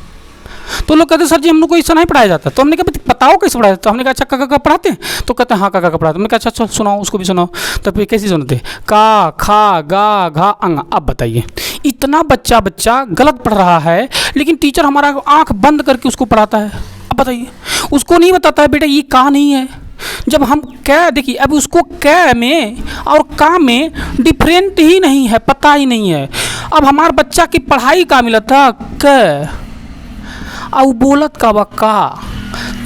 तो लोग कहते सर जी हम लोग को ऐसा नहीं पढ़ाया जाता, तो हमने कहा बताओ कैसे पढ़ाया जाता, हमने कहा अच्छा का पढ़ाते हैं, तो कहते हैं हाँ का पढ़ाते, हमने कहा अच्छा सुनाओ, उसको भी सुनाओ, तो फिर कैसे सुनते, का खा गा घा अंग। अब बताइए इतना बच्चा गलत पढ़ रहा है, लेकिन टीचर हमारा आंख बंद करके उसको पढ़ाता है। अब बताइए उसको नहीं बताता है बेटा ये का नहीं है, जब हम कै देखिए, अब उसको कै में और का में डिफरेंट ही नहीं है, पता ही नहीं है। अब हमारे बच्चा की पढ़ाई का मिला था क, और बोलत का बक्का,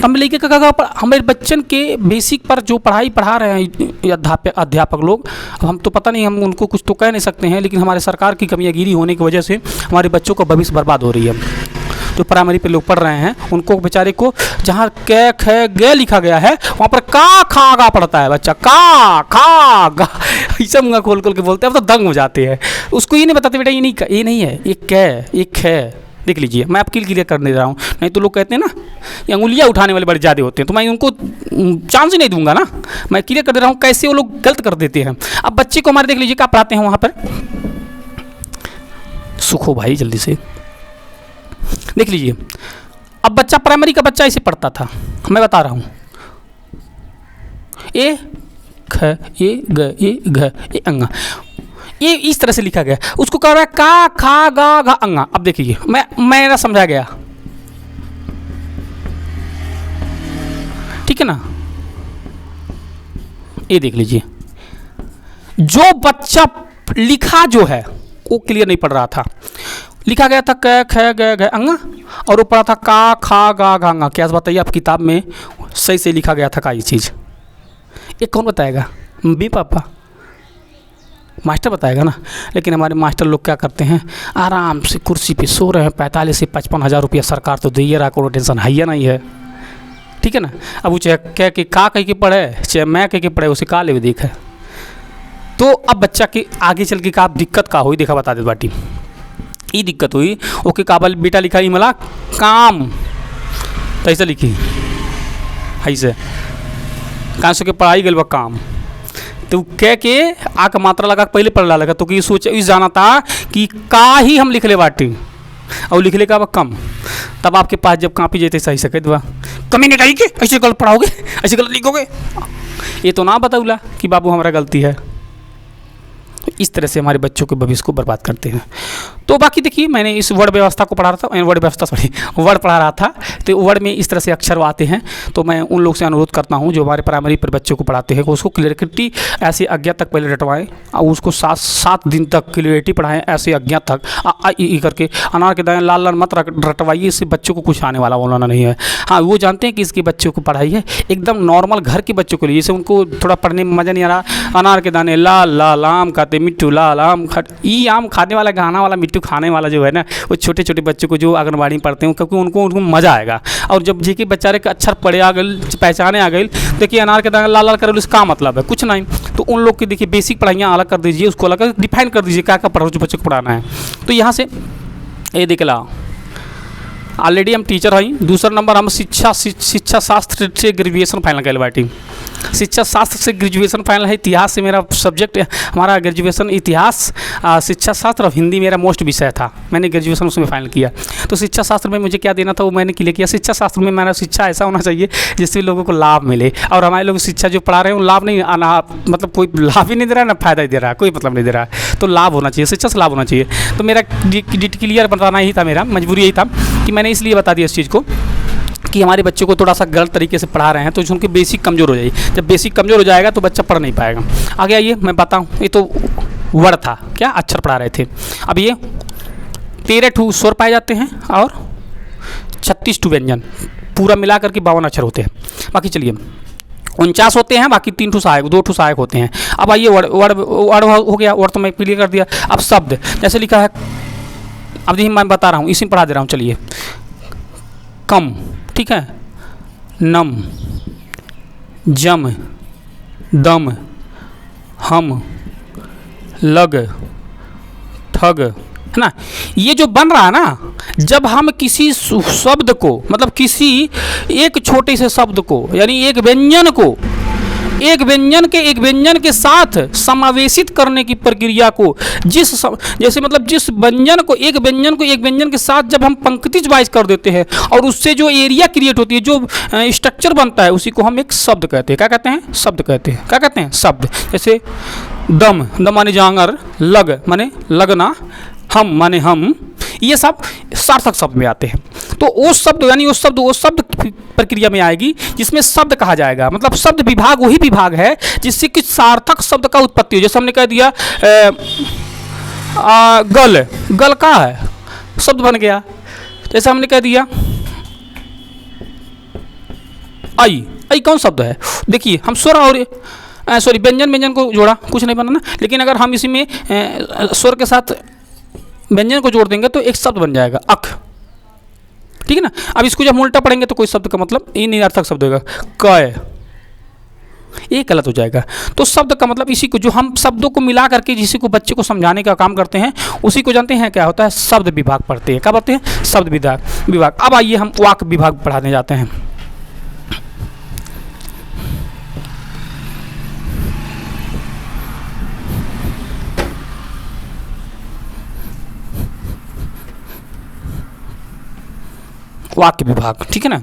हम लेके हमारे बच्चन के बेसिक पर जो पढ़ाई पढ़ा रहे हैं अध्यापक लोग, अब हम तो पता नहीं, हम उनको कुछ तो कह नहीं सकते हैं, लेकिन हमारे सरकार की कमियागिरी होने की वजह से हमारे बच्चों का भविष्य बर्बाद हो रही है। जो प्राइमरी पे लोग पढ़ रहे हैं उनको बेचारे को जहाँ क ख ग लिखा गया है वहाँ पर का खा गा पढ़ता है बच्चा, का खा गा ऐसा मुँह खोल के बोलते हैं, अब तो दंग हो जाते हैं। उसको ये नहीं बताते बेटा ये नहीं है, ये क एक है, देख लीजिए मैं आपके लिए क्लियर करने दे रहा हूँ, नहीं तो लोग कहते हैं ना ये अंगुलियाँ उठाने वाले बड़े ज़्यादा होते हैं, तो मैं उनको चांस ही नहीं दूंगा ना, मैं क्लियर कर दे रहा हूँ कैसे वो लोग गलत कर देते हैं। अब बच्चे को हमारे देख लीजिए क्या पढ़ाते हैं वहाँ पर, सुखो भाई जल्दी से। देख लीजिए, अब बच्चा प्राइमरी का बच्चा ऐसे पढ़ता था, मैं बता रहा हूँ, ए ख ए ग ए घ ए अंगा, ये इस तरह से लिखा गया। उसको कह रहा है का खा गा घा अंगा। अब देखिए मेरा समझा गया, ठीक है ना। ये देख लीजिए, जो बच्चा लिखा जो है वो क्लियर नहीं पढ़ रहा था। लिखा गया था क ख ग घ अंगा और वो पढ़ा था का खा गा घा अंगा। क्या बताइए आप किताब में सही से लिखा गया था का ये चीज़? ये कौन बताएगा? बी पापा, मास्टर बताएगा ना। लेकिन हमारे मास्टर लोग क्या करते हैं, आराम से कुर्सी पे सो रहे हैं, 45 से 55 हज़ार रुपया सरकार तो दे ही रहा, कोई टेंशन है या नहीं है, ठीक है ना। अब वो चाहे कह के का कह के पढ़े, चाहे मैं कह के पढ़े, उसे का ले देख है। तो अब बच्चा के आगे चल के का दिक्कत का हुई देखा बता दे बाटी। ये दिक्कत हुई ओके, काबल बेटा लिखा ही मला काम, तो ऐसा लिखी ऐसे कहाँ से के पढ़ाई गल बा काम, तो कह के आके मात्रा लगा पहले पढ़ लगा, तो कि सोच इस जाना था कि का ही हम लिख ले बाटी और लिख ले का कम। तब आपके पास जब कापी जेते सही सके दुआ कमी नहीं कही के ऐसे गलत पढ़ाओगे, ऐसे गलत लिखोगे, ये तो ना बताऊला कि बाबू हमारा गलती है। तो इस तरह से हमारे बच्चों के भविष्य को बर्बाद करते हैं। तो बाकी देखिए, मैंने इस वर्ड व्यवस्था को पढ़ा रहा था, वर्ड पढ़ा रहा था, तो वर्ड में इस तरह से अक्षर आते हैं। तो मैं उन लोग से अनुरोध करता हूं जो हमारे प्राइमरी पर बच्चों को पढ़ाते हैं, उसको क्लियरिटी ऐसे अज्ञा तक पहले रटवाएं और उसको 7 दिन तक क्लियरिटी पढ़ाएं, ऐसे अज्ञा तक आ ई करके। अनार के दाएं लाल लाल मत रटवाइए, इससे बच्चों को कुछ आने वाला बोलाना नहीं है। हाँ, वो जानते हैं कि इसके बच्चों को पढ़ाई है एकदम नॉर्मल घर के बच्चों के लिए, जैसे उनको थोड़ा पढ़ने में मज़ा नहीं आ रहा। अनार के दाने लाल लाल आम खाते मिट्टू लाल आम ई आम खाने वाला गाना वाला मिट्टू खाने वाला जो है ना, वो छोटे छोटे बच्चों को जो आंगनबाड़ी में पढ़ते हैं, क्योंकि उनको मज़ा आएगा। और जब जी के बेचारे के अक्षर पढ़े आ गए, पहचाने आ गई, देखिए अनार के दाने लाल लाल कर इसका मतलब है कुछ नहीं। तो उन लोग की देखिए बेसिक पढ़ाइयाँ अलग कर दीजिए, उसको अलग डिफाइन कर दीजिए क्या क्या पढ़ो जो बच्चों को पढ़ाना है। तो यहाँ से ये देख ला, ऑलरेडी हम टीचर हैं। दूसरा नंबर हम शिक्षा शास्त्र से ग्रेजुएशन फाइनल कर बाटी। शिक्षा शास्त्र से ग्रेजुएशन फाइनल है। इतिहास से मेरा सब्जेक्ट हमारा ग्रेजुएशन इतिहास, शिक्षा शास्त्र और हिंदी मेरा मोस्ट विषय था, मैंने ग्रेजुएशन उसमें फाइनल किया। तो शिक्षा शास्त्र में मुझे क्या देना था वो मैंने क्लियर किया। शिक्षा शास्त्र में मेरा शिक्षा ऐसा होना चाहिए जिससे लोगों को लाभ मिले, और हमारे लोग शिक्षा जो पढ़ा रहे हैं वो लाभ नहीं मतलब कोई लाभ ही नहीं दे रहा है, ना फायदा ही दे रहा है, कोई मतलब नहीं दे रहा है। तो लाभ होना चाहिए, शिक्षा से लाभ होना चाहिए। तो मेरा क्लियर बताना ही था, मेरा मजबूरी यही था कि मैंने इसलिए बता दिया इस चीज़ को कि हमारे बच्चों को थोड़ा सा गलत तरीके से पढ़ा रहे हैं, तो उनकी बेसिक कमज़ोर हो जाएगी। जब बेसिक कमज़ोर हो जाएगा तो बच्चा पढ़ नहीं पाएगा। आगे आइए मैं बताऊँ, ये तो वर्ड था, क्या अक्षर पढ़ा रहे थे। अब ये 13 स्वर पाए जाते हैं और 36 व्यंजन, पूरा मिला करके 52 अक्षर होते हैं। बाकी चलिए 49 होते हैं, बाकी 3 सहायक 2 सहायक होते हैं। अब आइए वर्ड हो गया, वर्ड तो मैं क्लियर कर दिया। अब शब्द जैसे लिखा है, अब देखिए मैं बता रहा हूँ, इसी में पढ़ा दे रहा हूँ। चलिए कम, ठीक है, नम, जम, दम, हम, लग, ठग, है ना। ये जो बन रहा है ना, जब हम किसी शब्द को, मतलब किसी एक छोटे से शब्द को, यानी एक व्यंजन को एक व्यंजन के साथ समावेशित करने की प्रक्रिया को, जैसे मतलब जिस व्यंजन को एक व्यंजन के साथ जब हम पंक्तिज वाइज कर देते हैं और उससे जो एरिया क्रिएट होती है, जो स्ट्रक्चर बनता है, उसी को हम एक शब्द कहते हैं। क्या कहते हैं? शब्द कहते हैं। क्या कहते हैं? शब्द। जैसे दम माने जांगर, लग माने लगना, हम माने हम, ये सब सार्थक शब्द में आते हैं। तो वो शब्द यानी वो शब्द प्रक्रिया में आएगी जिसमें शब्द कहा जाएगा। मतलब शब्द विभाग वही विभाग है जिससे कि सार्थक शब्द का उत्पत्ति हो। जैसे हमने कह दिया गल का है, शब्द बन गया। जैसे हमने कह दिया आई कौन शब्द है? देखिए हम स्वर और व्यंजन को जोड़ा, कुछ नहीं बना ना। लेकिन अगर हम इसी में स्वर के साथ व्यंजन को जोड़ देंगे तो एक शब्द बन जाएगा, अख, ठीक है ना। अब इसको जब हम उल्टा पढ़ेंगे तो कोई शब्द का मतलब ये निरर्थक शब्द होगा, कय, ये गलत हो जाएगा। तो शब्द का मतलब इसी को, जो हम शब्दों को मिला करके जिसी को बच्चे को समझाने का काम करते हैं, उसी को जानते हैं क्या होता है? शब्द विभाग पढ़ते हैं। क्या पढ़ते हैं? शब्द विभाग। अब आइए हम वाक विभाग पढ़ाने जाते हैं। वाक्य विभाग, ठीक है ना।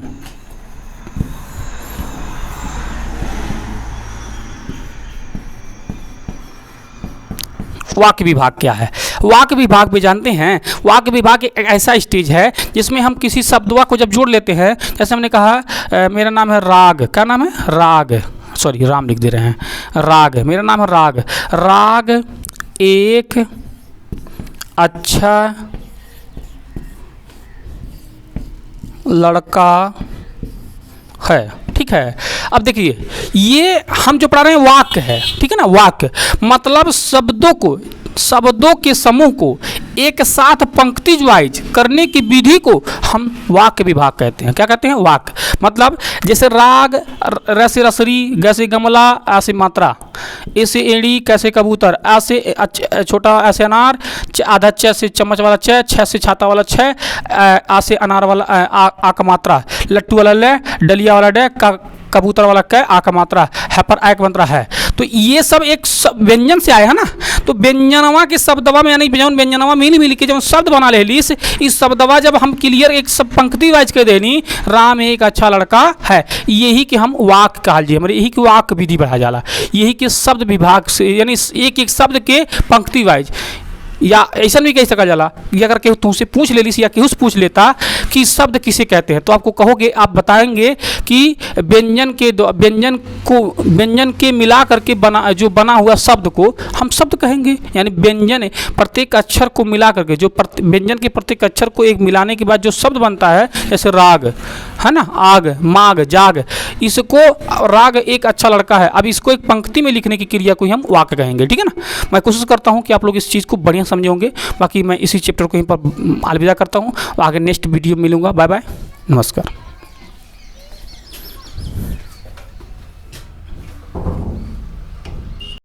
वाक्य विभाग क्या है? वाक्य विभाग भी जानते हैं। वाक्य विभाग एक ऐसा स्टेज है जिसमें हम किसी शब्दवा को जब जोड़ लेते हैं, जैसे हमने कहा मेरा नाम है राग, क्या नाम है? राग, सॉरी राम लिख दे रहे हैं, राग, मेरा नाम है राग। राग एक अच्छा लड़का है, ठीक है। अब देखिए ये हम जो पढ़ा रहे हैं वाक्य है, ठीक है ना। वाक्य मतलब शब्दों के समूह को एक साथ पंक्ति वाइज करने की विधि को हम वाक्य विभाग कहते हैं। क्या कहते हैं? वाक्य। मतलब जैसे राग, रसे रसरी, गैसे गमला, ऐसे मात्रा, ऐसे एड़ी, कैसे कबूतर, ऐसे छोटा ऐसे अनार, आधा च से चम्मच वाला च, छ से छाता वाला छ, आ से अनार वाला आ का मात्रा, लट्टू वाला ल, डलिया वाला ड, कबूतर वाला क, आ का मात्रा, है पर आ का मात्रा है। तो ये सब एक व्यंजन से आए है ना। तो व्यंजनवा के शब्दवा में यानी व्यंजनवा मिल के जब शब्द बना ले ली, इस शब्दवा जब हम क्लियर एक सब पंक्ति वाइज कर देनी, राम एक अच्छा लड़का है, यही कि हम वाक्य कहल जी, हमारे यही कि वाक्य विधि बढ़ा जाला, यही कि शब्द विभाग से यानी एक एक शब्द के पंक्ति वाइज। या ऐसा नहीं कह सका जाला कि अगर केहू तुमसे पूछ ले ली या केहू से पूछ लेता कि शब्द किसे कहते हैं, तो आपको कहोगे, आप बताएंगे कि व्यंजन के मिला करके बना हुआ शब्द को हम शब्द कहेंगे। यानी व्यंजन प्रत्येक अक्षर को मिला करके जो व्यंजन के प्रत्येक अक्षर को एक मिलाने के बाद जो शब्द बनता है, जैसे राग है ना, आग, माग, जाग, इसको राग एक अच्छा लड़का है। अब इसको एक पंक्ति में लिखने की क्रिया को ही हम वाक्य कहेंगे, ठीक है ना। मैं कोशिश करता हूँ कि आप लोग इस चीज़ को बढ़िया समझे होंगे। बाकी मैं इसी चैप्टर को यहीं पर अलविदा करता हूँ, आगे नेक्स्ट वीडियो मिलूंगा। बाय बाय, नमस्कार।